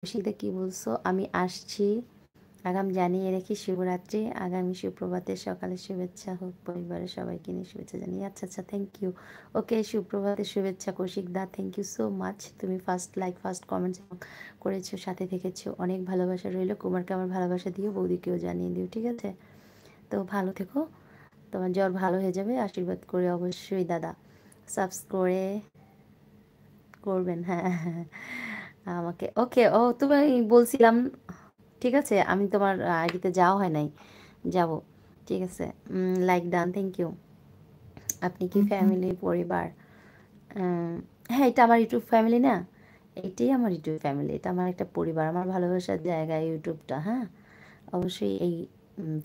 কৌশিকদা কি বলছো? আমি আসছি, আগাম জানিয়ে রেখি শুভরাত্রি, আগামী সুপ্রভাতের সকালে শুভেচ্ছা হোক, পরিবারের সবাইকে নিয়ে শুভেচ্ছা জানিয়ে। আচ্ছা আচ্ছা, থ্যাংক ইউ। ওকে, সুপ্রভাতের শুভেচ্ছা কৌশিকদা, থ্যাংক ইউ সো মাচ। তুমি ফার্স্ট লাইক, ফার্স্ট কমেন্টস করেছো, সাথে থেকেছো, অনেক ভালোবাসা রইলো। কুমারকে আমার ভালোবাসা দিও, বৌদিকেও জানিয়ে দিও, ঠিক আছে? তো ভালো থেকো, তোমার জ্বর ভালো হয়ে যাবে, আশীর্বাদ করে অবশ্যই দাদা। করে করবেন, হ্যাঁ হ্যাঁ আমাকে। ওকে, ও তুমি বলছিলাম, ঠিক আছে, আমি তোমার আইডিতে যাওয়া হয় নাই, যাব, ঠিক আছে। Like done, thank you. আপনি কি ফ্যামিলি, পরিবার? হ্যাঁ, এটা আমার ইউটিউব ফ্যামিলি না, এটাই আমার ইউটিউব ফ্যামিলি, এটা আমার একটা পরিবার, আমার ভালোবাসার জায়গা ইউটিউবটা। হ্যাঁ, অবশ্যই এই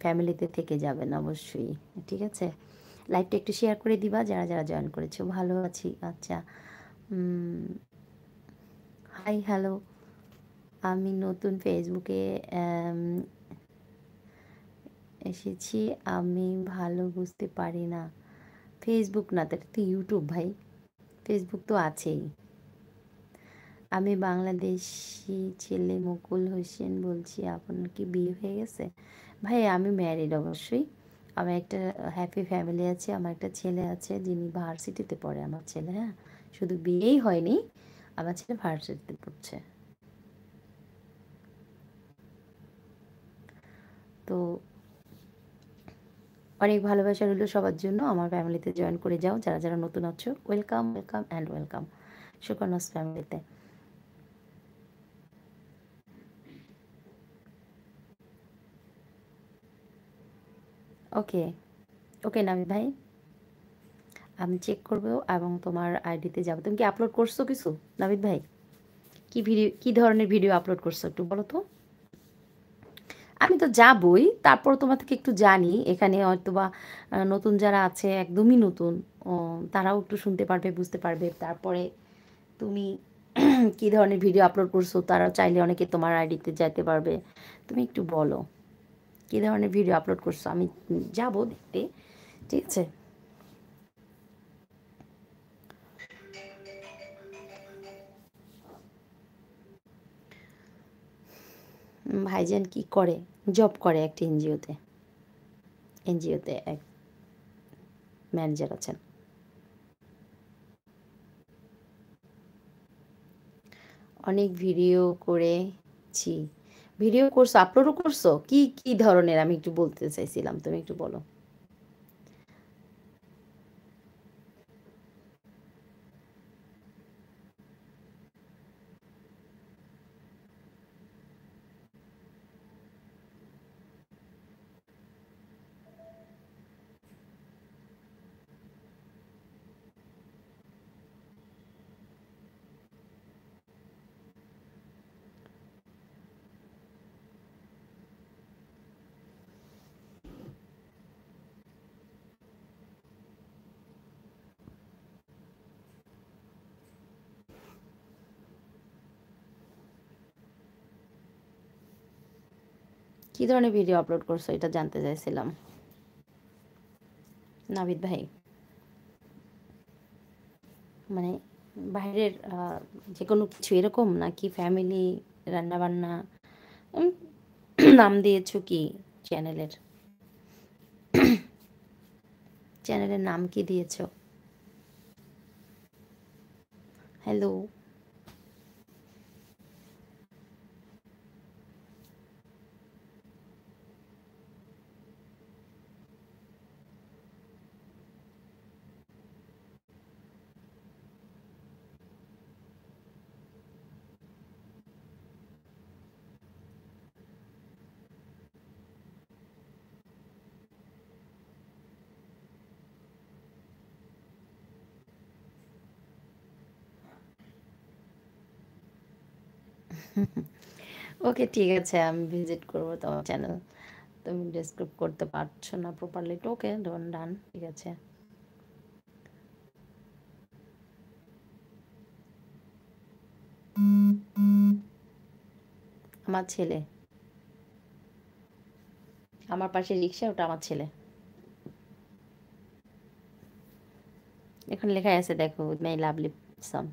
ফ্যামিলিতে থেকে যাবেন অবশ্যই, ঠিক আছে। লাইভটা একটু শেয়ার করে দিবা যারা যারা জয়েন করেছো। ভালো আছি, আচ্ছা। Hi, hello. আমি নতুন ফেসবুকে এসেছি, আমি ভালো বুঝতে পারি না। ফেসবুক না তো, এটা তো ইউটিউব ভাই, ফেসবুক তো আছেই। আমি বাংলাদেশি ছেলে মুকুল হোসেন বলছি, আপনার কি বিয়ে হয়ে গেছে? ভাই আমি ম্যারিড অবশ্যই, আমার একটা হ্যাপি ফ্যামিলি আছে, আমার একটা ছেলে আছে যিনি ভার্সিটিতে পড়ে আমার ছেলে। হ্যাঁ, শুধু বিয়েই হয়নি, আমার ছেলে ভার্সিটিতে পড়ছে। তো অনেক ভালোবাসা রইল সবার জন্য, আমার ফ্যামিলিতে জয়েন করে যাও যারা যারা নতুন আছো। ওয়েলকাম, ওয়েলকাম অ্যান্ড ওয়েলকাম সুকর্ণাস ফ্যামিলিতে। ওকে, ওকে নামি ভাই, আমি চেক করবো এবং তোমার আইডিতে যাবো। তুমি কি আপলোড করছো কিছু নাবিদ ভাই? কি ভিডিও, কি ধরনের ভিডিও আপলোড করছো একটু বলো তো। আমি তো যাবই, তারপর তোমার থেকে একটু জানি, এখানে হয়তো বা নতুন যারা আছে, একদমই নতুন, ও, তারাও একটু শুনতে পারবে, বুঝতে পারবে। তারপরে তুমি কি ধরনের ভিডিও আপলোড করছো, তারা চাইলে অনেকে তোমার আইডিতে যেতে পারবে। তুমি একটু বলো কি ধরনের ভিডিও আপলোড করছো, আমি যাবো দেখতে, ঠিক আছে। ভাইজান কি করে? জব করে একটা এনজিওতে, এনজিওতে এক ম্যানেজার আছেন। অনেক ভিডিও করেছি। ভিডিও করছো, আপলোডও করছো, কি কি ধরনের আমি একটু বলতে চাইছিলাম, তুমি একটু বলো। কি ধরনের ভিডিও আপলোড করছো এটা জানতে চাইছিলাম নাবিদ ভাই। মানে বাইরের যে কোনো কিছু এরকম, নাকি ফ্যামিলি, রান্নাবান্না? উম, নাম দিয়েছো কি চ্যানেলের? চ্যানেলের নাম কি দিয়েছো? হ্যালো। ওকে, ঠিক আছে, আমি ভিজিট করবো তোমার চ্যানেল। তুমি ডেসক্রাইব করতে পারছো না প্রপারলি, ওকে, ডন ডান, ঠিক আছে। আমার ছেলে, আমার পাশে রিক্সা, ওটা আমার ছেলে। এখানে লেখা আছে দেখো, উইথ মাই লাভলি সন।